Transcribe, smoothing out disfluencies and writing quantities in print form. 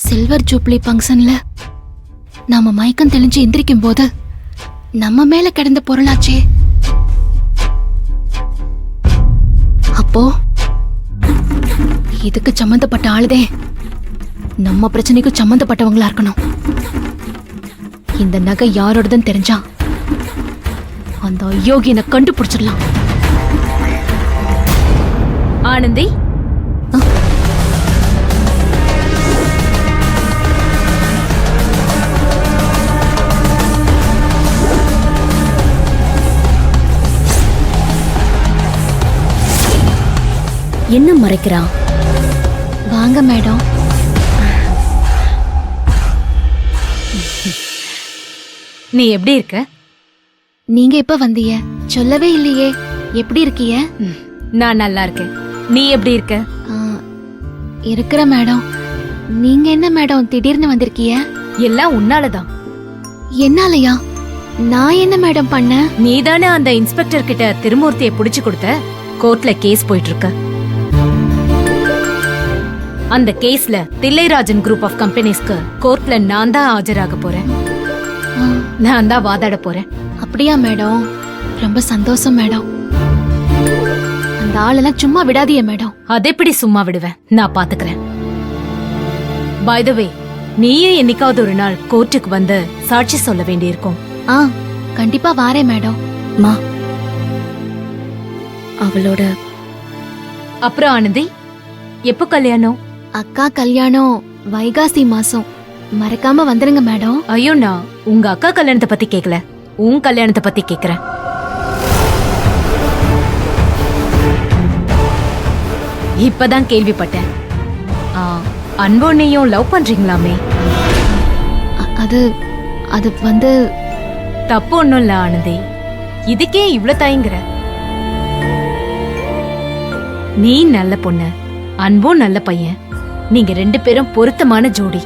Silver jubilee ஃபங்க்ஷன்ல நாம மயக்கம் தெளிஞ்சு எந்திரிக்கும் போது நம்ம மேல கிடந்த பொருளாச்சே. அப்போ இதுக்கு சம்பந்தப்பட்ட ஆளுதே நம்ம பிரச்சனைக்கும் சம்பந்தப்பட்டவங்களா இருக்கணும். இந்த நகை யாரோடதுன்னு தெரிஞ்சா அந்த அயோக்கியனை கண்டுபிடிச்சிடலாம். ஆனந்தி, என்ன மறைக்கிறான்? வாங்க மேடம். நீ எப்படி இருக்க? நீங்க எப்ப வந்தீங்க? சொல்லவே இல்லையே. எப்படி இருக்கீங்க? நான் நல்லா இருக்கேன். நீ எப்படி இருக்க? இருக்கிற மேடம். நீங்க என்ன மேடம் திடீர்னு வந்திருக்கீங்க? எல்லாம் உன்னாலதான். என்னாலயா? நான் என்ன மேடம் பண்ண? நீதானே அந்த இன்ஸ்பெக்டர் கிட்ட திருமூர்த்தியை புடிச்சு கொடுத்த. கோர்ட்ல கேஸ் போயிட்டு இருக்க. அந்த கேஸ்ல தில்லைராஜன் குரூப் ஆஃப் கம்பெனிஸ்க்கு கோர்ட்ல நான் தான் ஆஜராக போறேன். நான் தான் வாதாட போறேன். அப்படியா மேடம்? ரொம்ப சந்தோஷம் மேடம். அந்த ஆளெல்லாம் சும்மா விடாதீங்க மேடம். அது எப்படி சும்மா விடுவேன்? நான் பாத்துக்கிறேன். பை த வே, நீயும் என்னைக்காவது ஒரு நாள் கோர்ட்டுக்கு வந்து சாட்சி சொல்ல வேண்டியிருக்கும். கண்டிப்பா வாரேன் மேடம். மா, அவளோட அப்புறம் ஆனந்தி, எப்போ கல்யாணம்? அக்கா கல்யாணம் வைகாசி மாசம். மறக்காம வந்துருங்க மேடம். ஐயோ, நான் உங்க அக்கா கல்யாணத்தை பத்தி கேக்கல, உன் கல்யாணத்தை பத்தி கேக்குறேன். இப்பதான் கேள்விப்பட்டேன். அன்போனையும் லவ் பண்றீங்களாமே? அது அது வந்து தப்பு ஒண்ணும் இல்ல ஆனந்தி. இதுக்கே இவ்ளோ தயங்குற? நீ நல்ல பொண்ணு, அன்பும் நல்ல பையன். நீங்க ரெண்டு பேரும் பொருத்தமான ஜோடி.